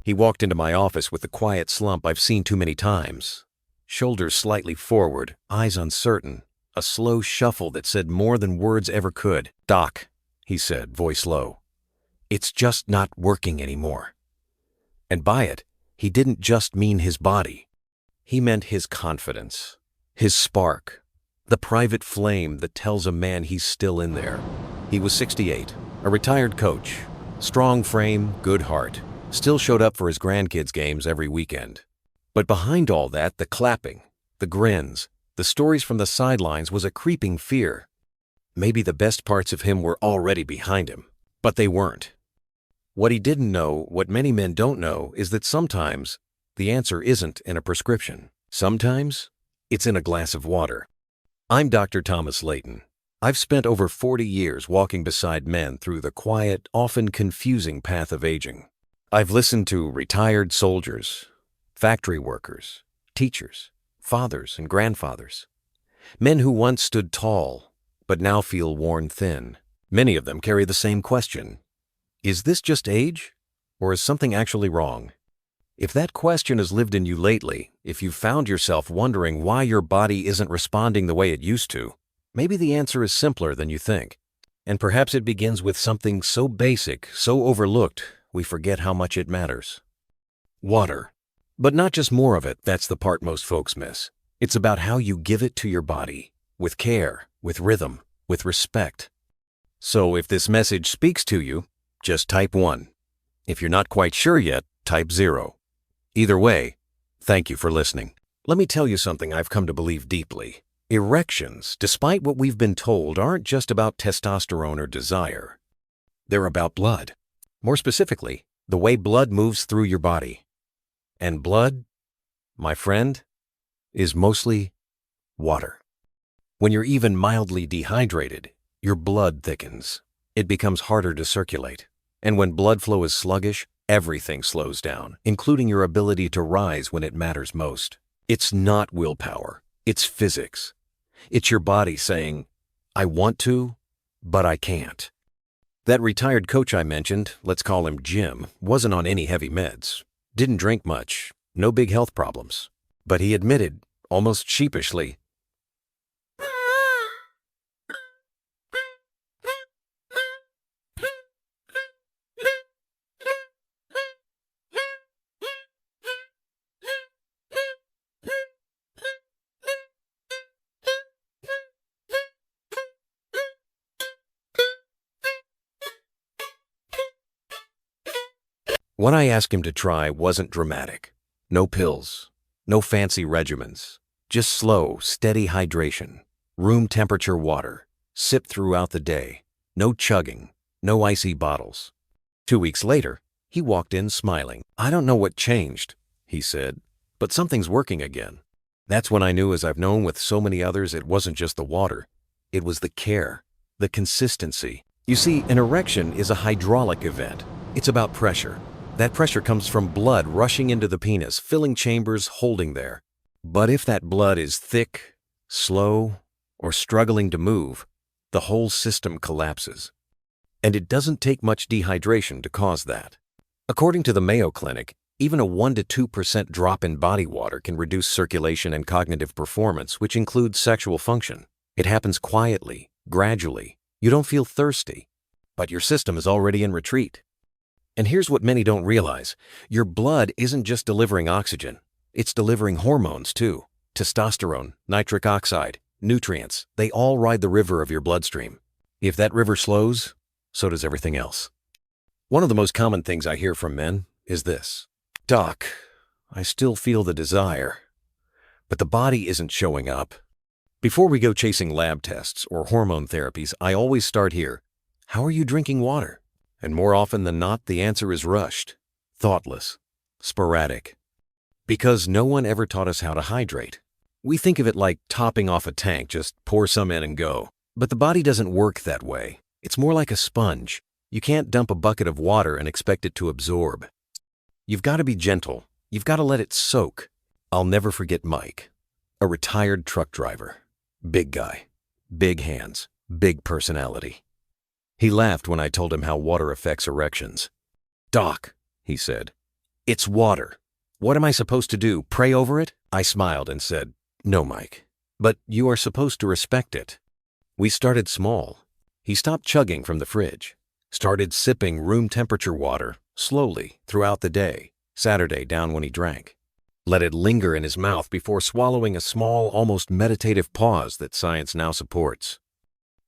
He walked into my office with the quiet slump I've seen too many times. Shoulders slightly forward, eyes uncertain, a slow shuffle that said more than words ever could. "Doc," he said, voice low, "it's just not working anymore." And by it, he didn't just mean his body. He meant his confidence, his spark, the private flame that tells a man he's still in there. He was 68, a retired coach, strong frame, good heart, still showed up for his grandkids' games every weekend. But behind all that, the clapping, the grins, the stories from the sidelines was a creeping fear. Maybe the best parts of him were already behind him, but they weren't. What he didn't know, what many men don't know, is that sometimes the answer isn't in a prescription. Sometimes it's in a glass of water. I'm Dr. Thomas Leighton. I've spent over 40 years walking beside men through the quiet, often confusing path of aging. I've listened to retired soldiers, factory workers, teachers, fathers and grandfathers, men who once stood tall, but now feel worn thin. Many of them carry the same question. Is this just age, or is something actually wrong? If that question has lived in you lately, if you've found yourself wondering why your body isn't responding the way it used to, maybe the answer is simpler than you think. And perhaps it begins with something so basic, so overlooked, we forget how much it matters. Water. But not just more of it, that's the part most folks miss. It's about how you give it to your body, with care, with rhythm, with respect. So if this message speaks to you, just type 1. If you're not quite sure yet, type 0. Either way, thank you for listening. Let me tell you something I've come to believe deeply. Erections, despite what we've been told, aren't just about testosterone or desire. They're about blood. More specifically, the way blood moves through your body. And blood, my friend, is mostly water. When you're even mildly dehydrated, your blood thickens. It becomes harder to circulate. And when blood flow is sluggish, everything slows down, including your ability to rise when it matters most. It's not willpower. It's physics. It's your body saying, I want to, but I can't. That retired coach I mentioned, let's call him Jim, wasn't on any heavy meds. Didn't drink much. No big health problems. But he admitted, almost sheepishly, what I asked him to try wasn't dramatic. No pills, no fancy regimens, just slow, steady hydration, room temperature water, sip throughout the day, no chugging, no icy bottles. 2 weeks later, he walked in smiling. I don't know what changed, he said, but something's working again. That's when I knew, as I've known with so many others, it wasn't just the water. It was the care, the consistency. You see, an erection is a hydraulic event. It's about pressure. That pressure comes from blood rushing into the penis, filling chambers, holding there. But if that blood is thick, slow, or struggling to move, the whole system collapses. And it doesn't take much dehydration to cause that. According to the Mayo Clinic, even a 1 to 2% drop in body water can reduce circulation and cognitive performance, which includes sexual function. It happens quietly, gradually. You don't feel thirsty, but your system is already in retreat. And here's what many don't realize. Your blood isn't just delivering oxygen. It's delivering hormones too. Testosterone, nitric oxide, nutrients. They all ride the river of your bloodstream. If that river slows, so does everything else. One of the most common things I hear from men is this. Doc, I still feel the desire, but the body isn't showing up. Before we go chasing lab tests or hormone therapies, I always start here. How are you drinking water? And more often than not, the answer is rushed, thoughtless, sporadic. Because no one ever taught us how to hydrate. We think of it like topping off a tank, just pour some in and go. But the body doesn't work that way. It's more like a sponge. You can't dump a bucket of water and expect it to absorb. You've got to be gentle. You've got to let it soak. I'll never forget Mike, a retired truck driver. Big guy, big hands, big personality. He laughed when I told him how water affects erections. Doc, he said, It's water. What am I supposed to do, pray over it? I smiled and said, No, Mike. But you are supposed to respect it. We started small. He stopped chugging from the fridge, started sipping room temperature water slowly throughout the day, Saturday down when he drank. Let it linger in his mouth before swallowing a small, almost meditative pause that science now supports.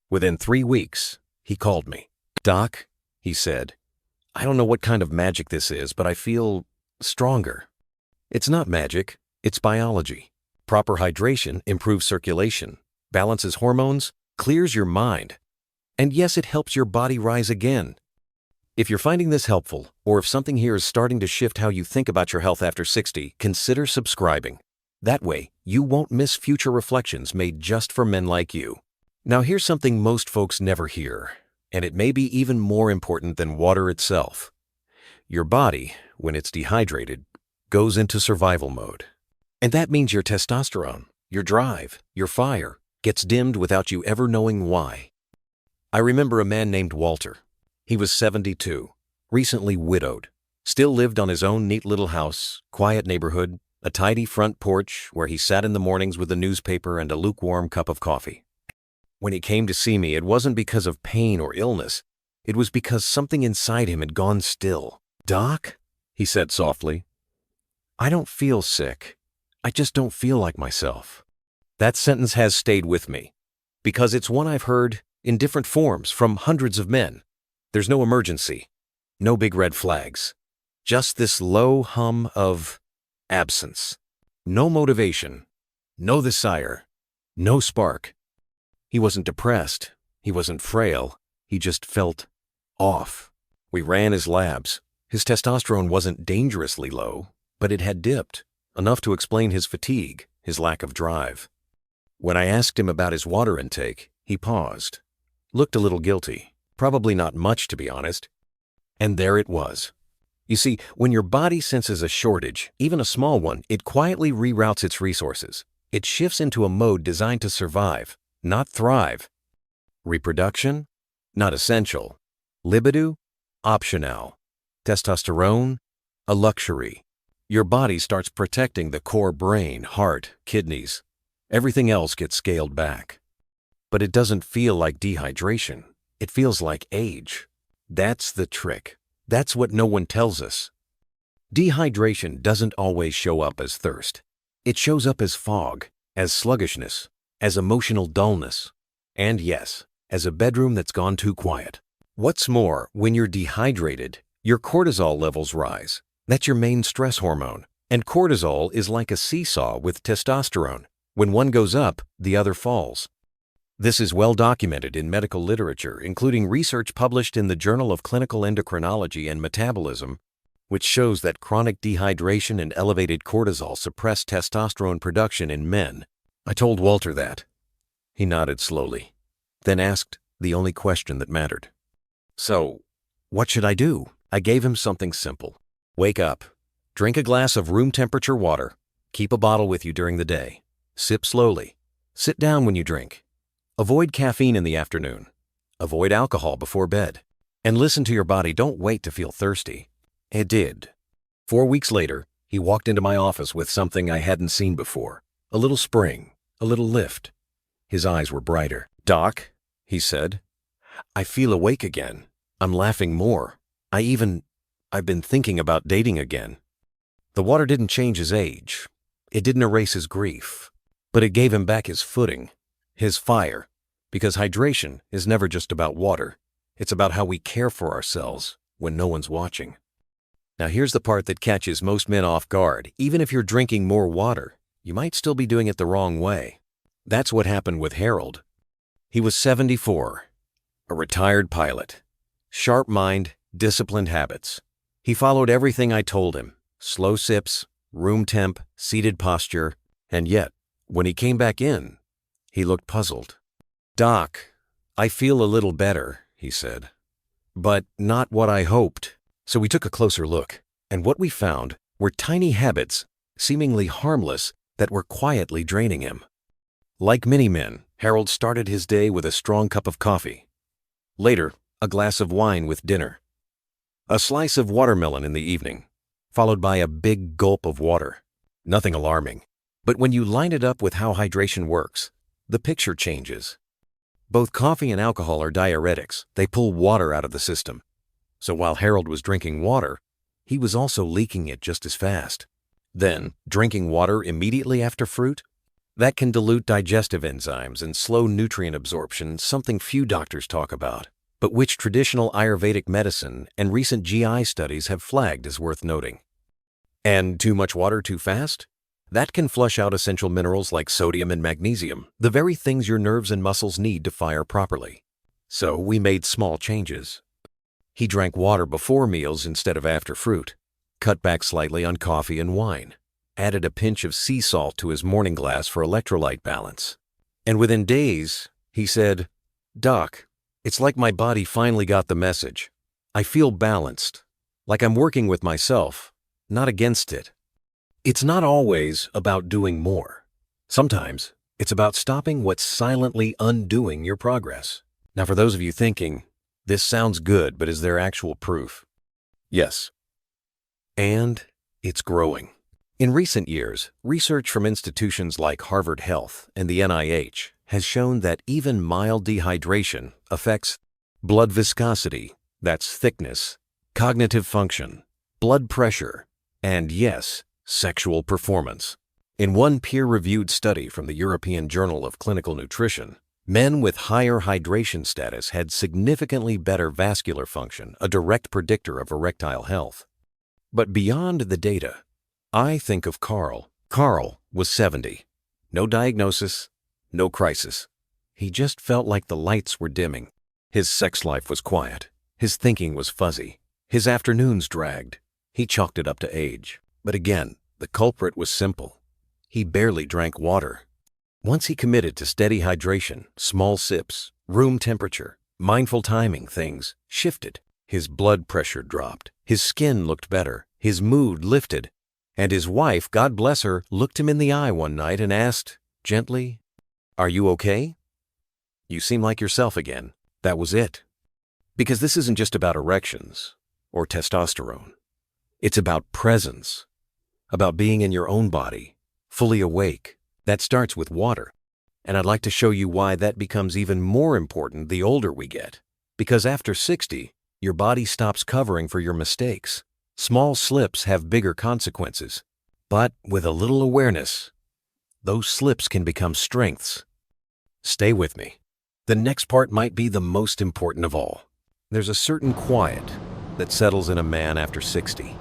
Within 3 weeks, he called me. Doc, he said, I don't know what kind of magic this is, but I feel stronger. It's not magic, it's biology. Proper hydration improves circulation, balances hormones, clears your mind. And yes, it helps your body rise again. If you're finding this helpful, or if something here is starting to shift how you think about your health after 60, consider subscribing. That way, you won't miss future reflections made just for men like you. Now here's something most folks never hear, and it may be even more important than water itself. Your body, when it's dehydrated, goes into survival mode. And that means your testosterone, your drive, your fire, gets dimmed without you ever knowing why. I remember a man named Walter. He was 72, recently widowed, still lived on his own neat little house, quiet neighborhood, a tidy front porch where he sat in the mornings with a newspaper and a lukewarm cup of coffee. When he came to see me, it wasn't because of pain or illness. It was because something inside him had gone still. Doc, he said softly, I don't feel sick. I just don't feel like myself. That sentence has stayed with me because it's one I've heard in different forms from hundreds of men. There's no emergency, no big red flags, just this low hum of absence. No motivation, no desire, no spark. He wasn't depressed, he wasn't frail, he just felt off. We ran his labs. His testosterone wasn't dangerously low, but it had dipped, enough to explain his fatigue, his lack of drive. When I asked him about his water intake, he paused, looked a little guilty. Probably not much, to be honest. And there it was. You see, when your body senses a shortage, even a small one, it quietly reroutes its resources. It shifts into a mode designed to survive, not thrive. Reproduction? Not essential. Libido? Optional. Testosterone? A luxury. Your body starts protecting the core brain, heart, kidneys. Everything else gets scaled back. But it doesn't feel like dehydration. It feels like age. That's the trick. That's what no one tells us. Dehydration doesn't always show up as thirst. It shows up as fog, as sluggishness, as emotional dullness, and yes, as a bedroom that's gone too quiet. What's more, when you're dehydrated, your cortisol levels rise. That's your main stress hormone. And cortisol is like a seesaw with testosterone. When one goes up, the other falls. This is well documented in medical literature, including research published in the Journal of Clinical Endocrinology and Metabolism, which shows that chronic dehydration and elevated cortisol suppress testosterone production in men. I told Walter that. He nodded slowly, then asked the only question that mattered. So, what should I do? I gave him something simple. Wake up, drink a glass of room temperature water, keep a bottle with you during the day, sip slowly, sit down when you drink. Avoid caffeine in the afternoon. Avoid alcohol before bed. And listen to your body. Don't wait to feel thirsty. It did. 4 weeks later, he walked into my office with something I hadn't seen before. A little spring, a little lift. His eyes were brighter. Doc, he said, I feel awake again. I'm laughing more. I've been thinking about dating again. The water didn't change his age. It didn't erase his grief. But it gave him back his footing. His fire, because hydration is never just about water. It's about how we care for ourselves when no one's watching. Now here's the part that catches most men off guard. Even if you're drinking more water, you might still be doing it the wrong way. That's what happened with Harold. He was 74, a retired pilot. Sharp mind, disciplined habits. He followed everything I told him. Slow sips, room temp, seated posture, and yet, when he came back in, he looked puzzled. Doc, I feel a little better, he said, but not what I hoped. So we took a closer look, and what we found were tiny habits, seemingly harmless, that were quietly draining him. Like many men, Harold started his day with a strong cup of coffee. Later, a glass of wine with dinner. A slice of watermelon in the evening. followed by a big gulp of water. Nothing alarming. But when you line it up with how hydration works, the picture changes. Both coffee and alcohol are diuretics. They pull water out of the system. So while Harold was drinking water, he was also leaking it just as fast. Then, drinking water immediately after fruit? That can dilute digestive enzymes and slow nutrient absorption, something few doctors talk about, but which traditional Ayurvedic medicine and recent GI studies have flagged as worth noting. And too much water too fast? That can flush out essential minerals like sodium and magnesium, the very things your nerves and muscles need to fire properly. So we made small changes. He drank water before meals instead of after fruit, cut back slightly on coffee and wine, added a pinch of sea salt to his morning glass for electrolyte balance. And within days, he said, "Doc, it's like my body finally got the message. I feel balanced, like I'm working with myself, not against it." It's not always about doing more. Sometimes it's about stopping what's silently undoing your progress. Now, for those of you thinking, this sounds good, but is there actual proof? Yes. And it's growing. In recent years, research from institutions like Harvard Health and the NIH has shown that even mild dehydration affects blood viscosity, that's thickness, cognitive function, blood pressure, and yes, sexual performance. In one peer-reviewed study from the European Journal of Clinical Nutrition, men with higher hydration status had significantly better vascular function, a direct predictor of erectile health. But beyond the data, I think of Carl. Carl was 70. No diagnosis, no crisis. He just felt like the lights were dimming. His sex life was quiet. His thinking was fuzzy. His afternoons dragged. He chalked it up to age. But again, the culprit was simple. He barely drank water. Once he committed to steady hydration, small sips, room temperature, mindful timing, things shifted. His blood pressure dropped. His skin looked better. His mood lifted. And his wife, God bless her, looked him in the eye one night and asked, gently, "Are you okay? You seem like yourself again." That was it. Because this isn't just about erections or testosterone. It's about presence, about being in your own body, fully awake. That starts with water. And I'd like to show you why that becomes even more important the older we get. Because after 60, your body stops covering for your mistakes. Small slips have bigger consequences. But with a little awareness, those slips can become strengths. Stay with me. The next part might be the most important of all. There's a certain quiet that settles in a man after 60.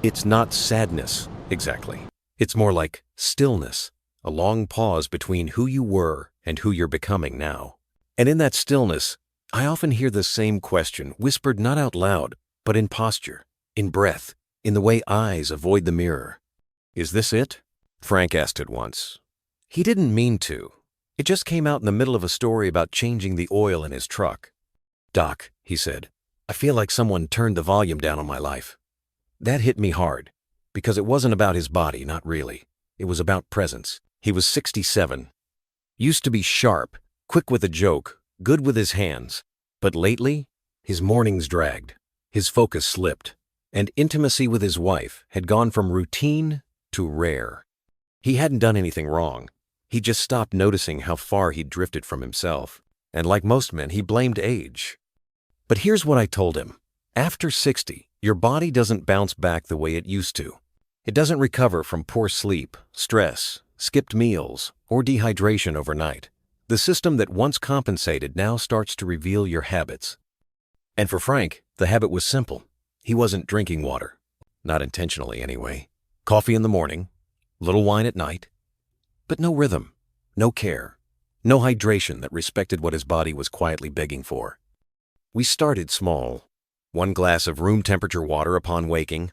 It's not sadness, exactly. It's more like stillness, a long pause between who you were and who you're becoming now. And in that stillness, I often hear the same question, whispered not out loud, but in posture, in breath, in the way eyes avoid the mirror. "Is this it?" Frank asked it once. He didn't mean to. It just came out in the middle of a story about changing the oil in his truck. "Doc," he said, "I feel like someone turned the volume down on my life." That hit me hard, because it wasn't about his body, not really. It was about presence. He was 67. Used to be sharp, quick with a joke, good with his hands. But lately, his mornings dragged, his focus slipped, and intimacy with his wife had gone from routine to rare. He hadn't done anything wrong. He just stopped noticing how far he'd drifted from himself. And like most men, he blamed age. But here's what I told him. After 60, your body doesn't bounce back the way it used to. It doesn't recover from poor sleep, stress, skipped meals, or dehydration overnight. The system that once compensated now starts to reveal your habits. And for Frank, the habit was simple. He wasn't drinking water. Not intentionally, anyway. Coffee in the morning, little wine at night. But no rhythm, no care, no hydration that respected what his body was quietly begging for. We started small. 1 glass of room temperature water upon waking,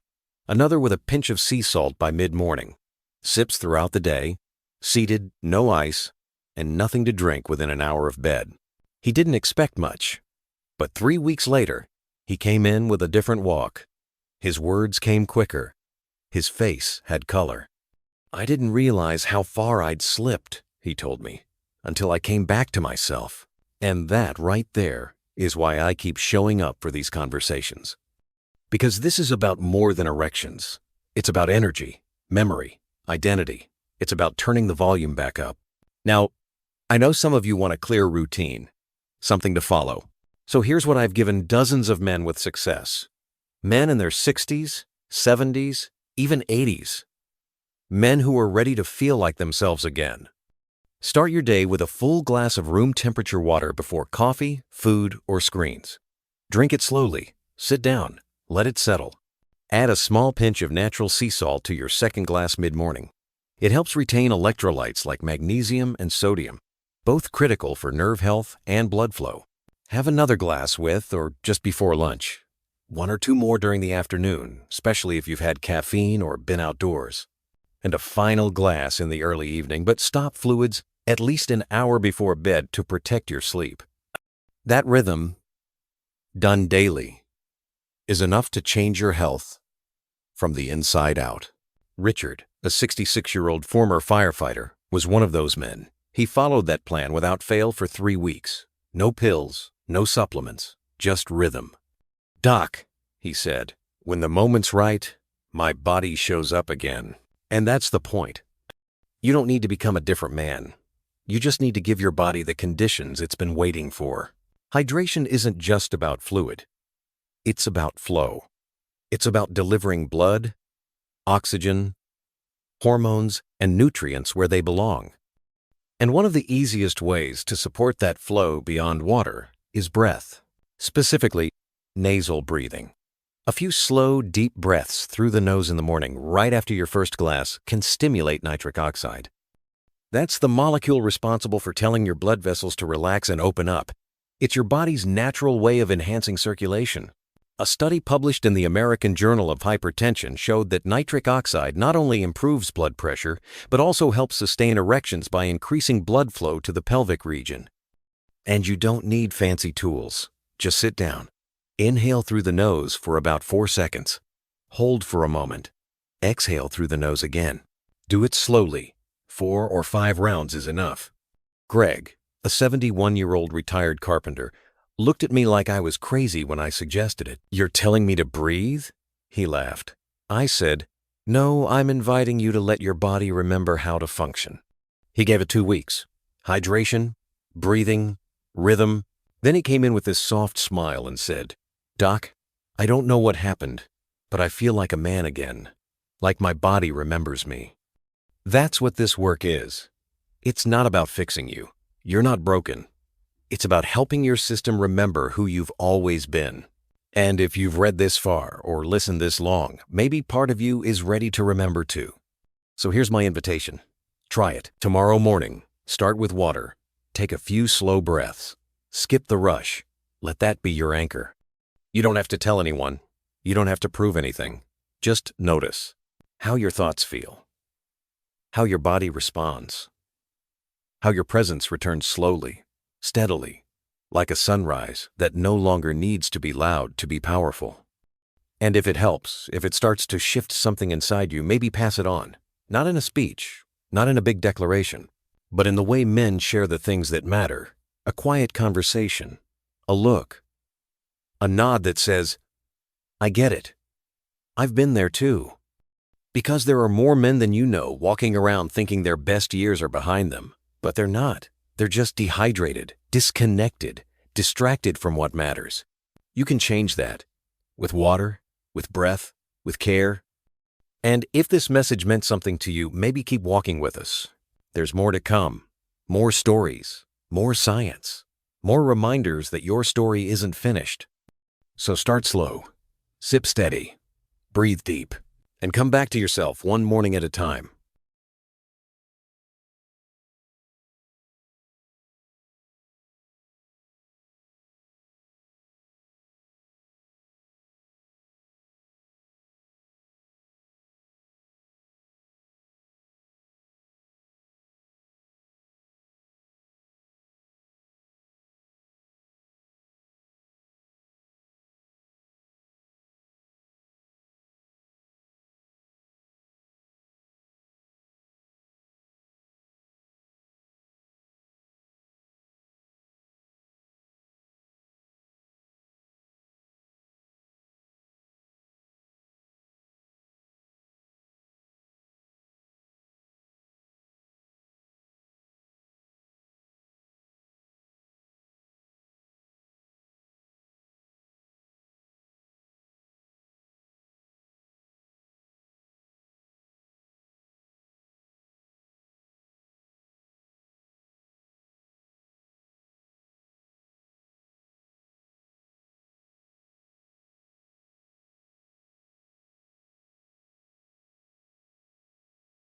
another with a pinch of sea salt by mid-morning, sips throughout the day, seated, no ice, and nothing to drink within an hour of bed. He didn't expect much, but 3 weeks later, he came in with a different walk. His words came quicker. His face had color. "I didn't realize how far I'd slipped," he told me, "until I came back to myself." And that right there is why I keep showing up for these conversations. Because this is about more than erections. It's about energy, memory, identity. It's about turning the volume back up. Now, I know some of you want a clear routine, something to follow. So here's what I've given dozens of men with success. Men in their 60s, 70s, even 80s. Men who are ready to feel like themselves again. Start your day with a full glass of room temperature water before coffee, food, or screens. Drink it slowly. Sit down. Let it settle. Add a small pinch of natural sea salt to your second glass mid-morning. It helps retain electrolytes like magnesium and sodium, both critical for nerve health and blood flow. Have another glass with or just before lunch. 1 or 2 more during the afternoon, especially if you've had caffeine or been outdoors. And a final glass in the early evening, but stop fluids at least an hour before bed to protect your sleep. That rhythm, done daily, is enough to change your health from the inside out. Richard, a 66-year-old former firefighter, was one of those men. He followed that plan without fail for 3 weeks. No pills, no supplements, just rhythm. "Doc," he said, "when the moment's right, my body shows up again." And that's the point. You don't need to become a different man. You just need to give your body the conditions it's been waiting for. Hydration isn't just about fluid. It's about flow. It's about delivering blood, oxygen, hormones, and nutrients where they belong. And one of the easiest ways to support that flow beyond water is breath, specifically nasal breathing. A few slow, deep breaths through the nose in the morning right after your first glass can stimulate nitric oxide. That's the molecule responsible for telling your blood vessels to relax and open up. It's your body's natural way of enhancing circulation. A study published in the American Journal of Hypertension showed that nitric oxide not only improves blood pressure, but also helps sustain erections by increasing blood flow to the pelvic region. And you don't need fancy tools. Just sit down. Inhale through the nose for about 4 seconds. Hold for a moment. Exhale through the nose again. Do it slowly. 4 or 5 rounds is enough. Greg, a 71-year-old retired carpenter, looked at me like I was crazy when I suggested it. "You're telling me to breathe?" He laughed. I said, "No, I'm inviting you to let your body remember how to function." He gave it 2 weeks. Hydration, breathing, rhythm. Then he came in with this soft smile and said, "Doc, I don't know what happened, but I feel like a man again, like my body remembers me." That's what this work is. It's not about fixing you. You're not broken. It's about helping your system remember who you've always been. And if you've read this far or listened this long, maybe part of you is ready to remember too. So here's my invitation. Try it. Tomorrow morning, start with water. Take a few slow breaths. Skip the rush. Let that be your anchor. You don't have to tell anyone. You don't have to prove anything. Just notice how your thoughts feel, how your body responds, how your presence returns slowly, steadily, like a sunrise that no longer needs to be loud to be powerful. And if it helps, if it starts to shift something inside you, maybe pass it on. Not in a speech, not in a big declaration, but in the way men share the things that matter. A quiet conversation, a look, a nod that says, "I get it. I've been there too." Because there are more men than you know walking around thinking their best years are behind them, but they're not. They're just dehydrated, disconnected, distracted from what matters. You can change that with water, with breath, with care. And if this message meant something to you, maybe keep walking with us. There's more to come, more stories, more science, more reminders that your story isn't finished. So start slow, sip steady, breathe deep, and come back to yourself one morning at a time.